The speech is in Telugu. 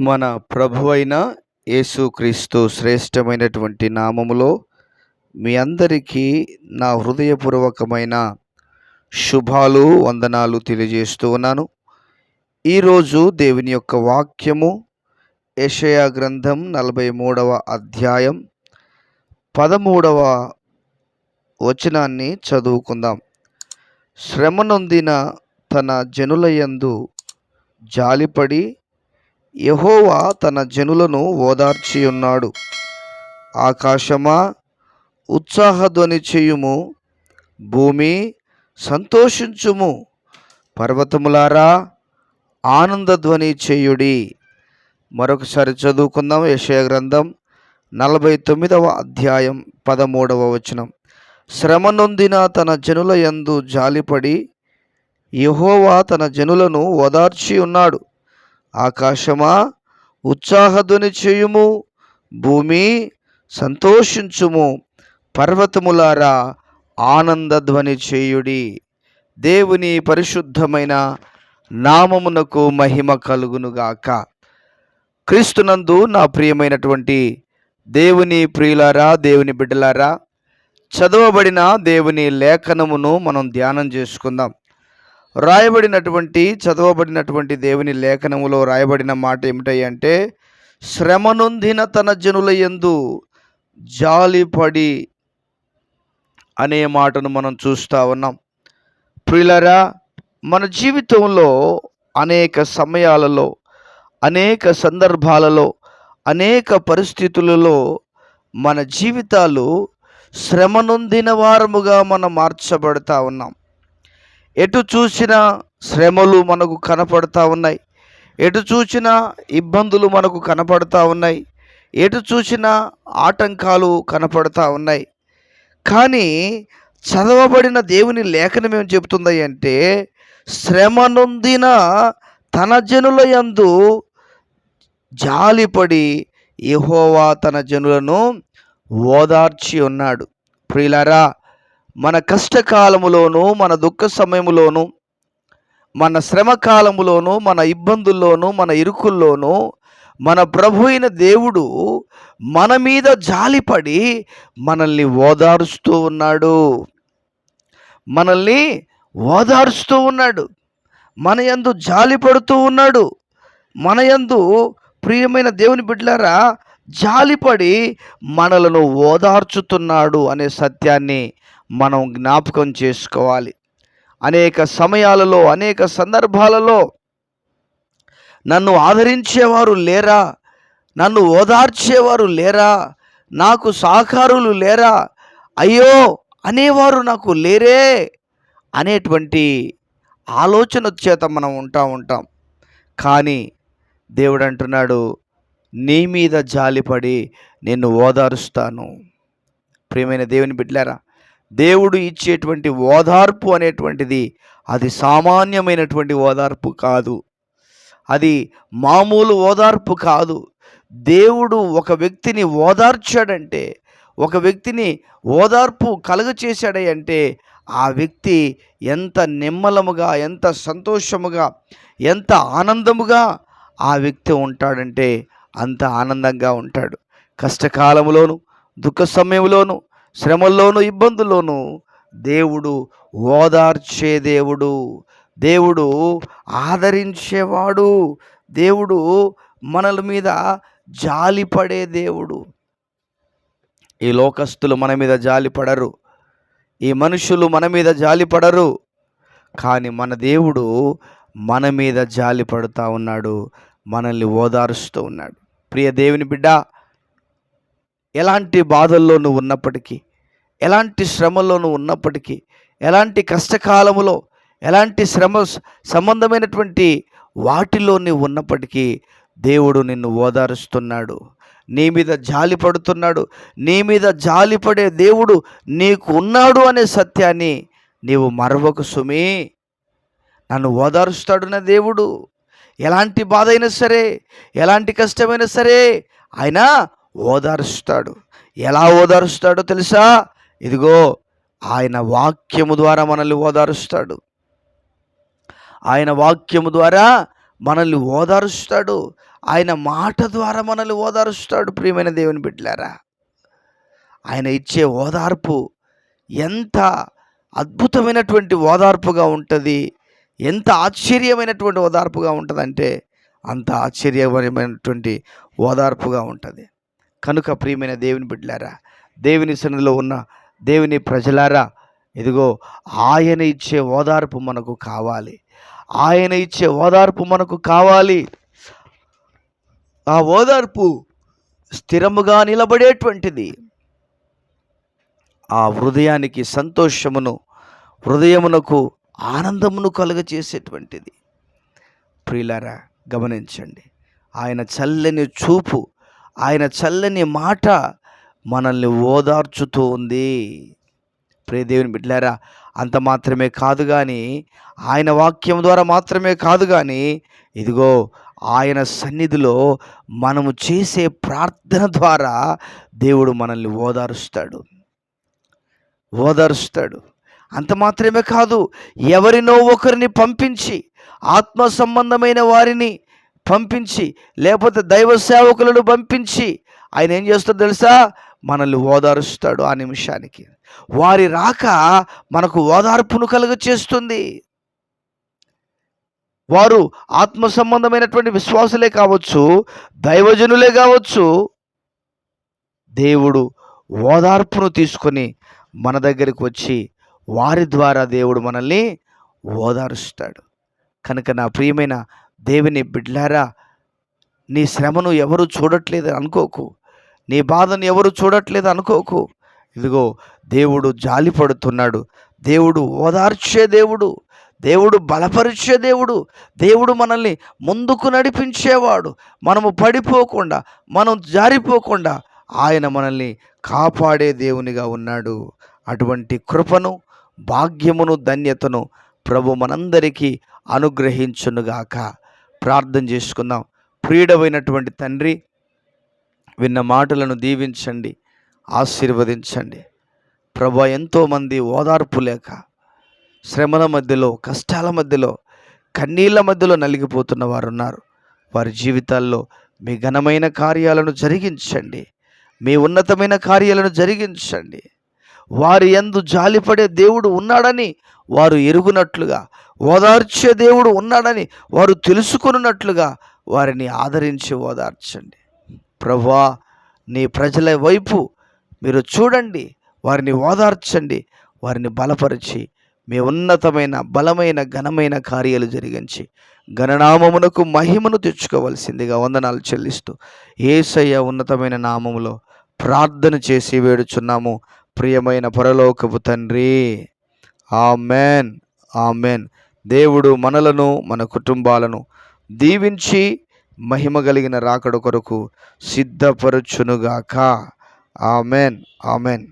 మన ప్రభువైన యేసుక్రీస్తు శ్రేష్టమైనటువంటి నామములో మీ అందరికీ నా హృదయపూర్వకమైన శుభాలు వందనాలు తెలియజేస్తూ ఉన్నాను. ఈరోజు దేవుని యొక్క వాక్యము యెషయా గ్రంథం 43వ అధ్యాయం 13వ వచనాన్ని చదువుకుందాం. శ్రమ నొందిన తన జనుల యందు జాలిపడి యెహోవా తన జనులను ఓదార్చి ఉన్నాడు. ఆకాశమా ఉత్సాహధ్వని చేయుము, భూమి సంతోషించుము, పర్వతములారా ఆనందధ్వని చేయుడి. మరొకసారి చదువుకుందాం. యెషయా గ్రంథం 49వ అధ్యాయం 13వ వచనం. శ్రమ నొందిన తన జనుల యందు జాలిపడి యెహోవా తన జనులను ఓదార్చి ఉన్నాడు. ఆకాశమా ఉత్సాహధ్వని చేయుము, భూమి సంతోషించుము, పర్వతములారా ఆనందధ్వని చేయుడి. దేవుని పరిశుద్ధమైన నామమునకు మహిమ కలుగునుగాక. క్రీస్తునందు నా ప్రియమైనటువంటి దేవుని ప్రియులారా, దేవుని బిడ్డలారా, చదవబడిన దేవుని లేఖనమును మనం ధ్యానం చేసుకుందాం. చదవబడినటువంటి దేవుని లేఖనములో రాయబడిన మాట ఏమిటంటే, శ్రమ నొందిన తన జనుల యందు జాలిపడి అనే మాటను మనం చూస్తూ ఉన్నాం. ప్రియులారా, మన జీవితంలో అనేక సమయాలలో, అనేక సందర్భాలలో, అనేక పరిస్థితులలో మన జీవితాలు శ్రమ నొందిన వారముగా మనం మార్చబడతా ఉన్నాం. ఎటు చూసినా శ్రమలు మనకు కనపడతా ఉన్నాయి. ఎటు చూసినా ఇబ్బందులు మనకు కనపడతా ఉన్నాయి. ఎటు చూసినా ఆటంకాలు కనపడతా ఉన్నాయి. కానీ చదవబడిన దేవుని లేఖనం ఏం చెబుతుంది అంటే, శ్రమ నొందిన తన జనుల యందు జాలిపడి యెహోవా తన జనులను ఓదార్చి ఉన్నాడు. ప్రియులారా, మన కష్టకాలములోను, మన దుఃఖ సమయములోను, మన శ్రమ కాలములోను, మన ఇబ్బందుల్లోను, మన ఇరుకుల్లోనూ మన ప్రభు అయిన దేవుడు మన మీద జాలిపడి మనల్ని ఓదారుస్తూ ఉన్నాడు. మనల్ని ఓదారుస్తూ ఉన్నాడు. మన యందు జాలిపడుతూ ఉన్నాడు. మన యందు ప్రియమైన దేవుని బిడ్డలారా, జాలిపడి మనలను ఓదార్చుతున్నాడు అనే సత్యాన్ని మనం జ్ఞాపకం చేసుకోవాలి. అనేక సమయాలలో, అనేక సందర్భాలలో నన్ను ఆదరించేవారు లేరా, నన్ను ఓదార్చేవారు లేరా, నాకు సహకారులు లేరా, అయ్యో అనేవారు నాకు లేరే అనేటువంటి ఆలోచన చేత మనం ఉంటాం. కానీ దేవుడు అంటున్నాడు, నీ మీద జాలిపడి నిన్ను ఓదారుస్తాను. ప్రియమైన దేవుని బిడ్డలారా, దేవుడు ఇచ్చేటువంటి ఓదార్పు అనేటువంటిది అది సామాన్యమైనటువంటి ఓదార్పు కాదు. అది మామూలు ఓదార్పు కాదు. దేవుడు ఒక వ్యక్తిని ఓదార్చాడంటే, ఒక వ్యక్తిని ఓదార్పు కలుగచేశాడంటే, ఆ వ్యక్తి ఎంత నిమ్మలముగా, ఎంత సంతోషముగా, ఎంత ఆనందముగా ఆ వ్యక్తి ఉంటాడంటే అంత ఆనందంగా ఉంటాడు. కష్టకాలంలోను, దుఃఖ సమయంలోను, శ్రమల్లోను, ఇబ్బందుల్లోనూ దేవుడు ఓదార్చే దేవుడు, దేవుడు ఆదరించేవాడు, దేవుడు మనల మీద జాలిపడే దేవుడు. ఈ లోకస్తులు మన మీద జాలిపడరు, ఈ మనుషులు మన మీద జాలిపడరు. కానీ మన దేవుడు మన మీద జాలిపడుతూ ఉన్నాడు, మనల్ని ఓదారుస్తూ ఉన్నాడు. ప్రియ దేవుని బిడ్డ, ఎలాంటి బాధల్లో నువ్వు ఉన్నప్పటికీ, ఎలాంటి శ్రమలో నువ్వు ఉన్నప్పటికీ, ఎలాంటి కష్టకాలములో, ఎలాంటి శ్రమ సంబంధమైనటువంటి వాటిలో నువ్వు ఉన్నప్పటికీ దేవుడు నిన్ను ఓదారుస్తున్నాడు, నీ మీద జాలి పడుతున్నాడు. నీ మీద జాలిపడే దేవుడు నీకు ఉన్నాడు అనే సత్యాన్ని నీవు మరవకు సుమీ. నన్ను ఓదారుస్తాడు నా దేవుడు. ఎలాంటి బాధ అయినా సరే, ఎలాంటి కష్టమైనా సరే ఆయన ఓదారుస్తాడు. ఎలా ఓదారుస్తాడో తెలుసా? ఇదిగో, ఆయన వాక్యము ద్వారా మనల్ని ఓదారుస్తాడు. ఆయన వాక్యము ద్వారా మనల్ని ఓదారుస్తాడు. ఆయన మాట ద్వారా మనల్ని ఓదారుస్తాడు. ప్రియమైన దేవుని బిడ్డలారా, ఆయన ఇచ్చే ఓదార్పు ఎంత అద్భుతమైనటువంటి ఓదార్పుగా ఉంటుంది, ఎంత ఆశ్చర్యమైనటువంటి ఓదార్పుగా ఉంటుందంటే అంత ఆశ్చర్యమైనటువంటి ఓదార్పుగా ఉంటుంది. కనుక ప్రియమైన దేవుని బిడ్డలారా, దేవుని సన్నిధిలో ఉన్న దేవుని ప్రజలారా, ఇదిగో ఆయన ఇచ్చే ఓదార్పు మనకు కావాలి. ఆయన ఇచ్చే ఓదార్పు మనకు కావాలి. ఆ ఓదార్పు స్థిరముగా నిలబడేటువంటిది. ఆ హృదయానికి సంతోషమును, హృదయమునకు ఆనందమును కలుగచేసేటువంటిది. ప్రియులారా, గమనించండి, ఆయన చల్లని చూపు, ఆయన చల్లని మాట మనల్ని ఓదార్చుతూ ఉంది. ప్రియ దేవుని బిడ్డలారా, అంత మాత్రమే కాదు కానీ, ఆయన వాక్యం ద్వారా మాత్రమే కాదు కానీ, ఇదిగో ఆయన సన్నిధిలో మనము చేసే ప్రార్థన ద్వారా దేవుడు మనల్ని ఓదారుస్తాడు. అంత మాత్రమే కాదు, ఎవరినో ఒకరిని పంపించి, ఆత్మ సంబంధమైన వారిని పంపించి, లేకపోతే దైవ సేవకులను పంపించి ఆయన ఏం చేస్తాడో తెలుసా? మనల్ని ఓదారుస్తాడు. ఆ నిమిషానికి వారి రాక మనకు ఓదార్పును కలుగచేస్తుంది. వారు ఆత్మ సంబంధమైనటువంటి విశ్వాసులే కావచ్చు, దైవజనులే కావచ్చు. దేవుడు ఓదార్పును తీసుకొని మన దగ్గరికి వచ్చి వారి ద్వారా దేవుడు మనల్ని ఓదారుస్తాడు. కనుక నా ప్రియమైన దేవుని బిడ్డలారా, నీ శ్రమను ఎవరు చూడట్లేదు అనుకోకు, నీ బాధను ఎవరు చూడట్లేదు అనుకోకు. ఇదిగో దేవుడు జాలిపడుతున్నాడు. దేవుడు ఓదార్చే దేవుడు, దేవుడు బలపరిచే దేవుడు, దేవుడు మనల్ని ముందుకు నడిపించేవాడు. మనము పడిపోకుండా, మనం జారిపోకుండా ఆయన మనల్ని కాపాడే దేవునిగా ఉన్నాడు. అటువంటి కృపను, భాగ్యమును, ధన్యతను ప్రభు మనందరికీ అనుగ్రహించునుగాక. ప్రార్థన చేసుకుందాం. ప్రియుడమైనటువంటి తండ్రి, విన్న మాటలను దీవించండి, ఆశీర్వదించండి. ప్రభు, ఎంతోమంది ఓదార్పు లేక శ్రమల మధ్యలో, కష్టాల మధ్యలో, కన్నీళ్ళ మధ్యలో నలిగిపోతున్న వారు ఉన్నారు. వారి జీవితాల్లో మీ ఘనమైన కార్యాలను జరిగించండి, మీ ఉన్నతమైన కార్యాలను జరిగించండి. వారి యందు జాలిపడే దేవుడు ఉన్నాడని వారు ఎరుగునట్లుగా, ఓదార్చే దేవుడు ఉన్నాడని వారు తెలుసుకున్నట్లుగా వారిని ఆదరించి ఓదార్చండి. ప్రభువా, నీ ప్రజల వైపు మీరు చూడండి, వారిని ఓదార్చండి, వారిని బలపరిచి మీ ఉన్నతమైన, బలమైన, ఘనమైన కార్యాలు జరిగించి ఘననామమునకు మహిమను తెచ్చుకోవలసిందిగా వందనాలు చెల్లిస్తూ యేసయ్య ఉన్నతమైన నామములో ప్రార్థన చేసి వేడుచున్నాము, ప్రియమైన పరలోకపు తండ్రి. Amen, amen. దేవుడు మనలను, మన కుటుంబాలను దీవించి మహిమ కలిగిన రాకడ కొరకు సిద్ధపరచునుగాక. Amen, amen.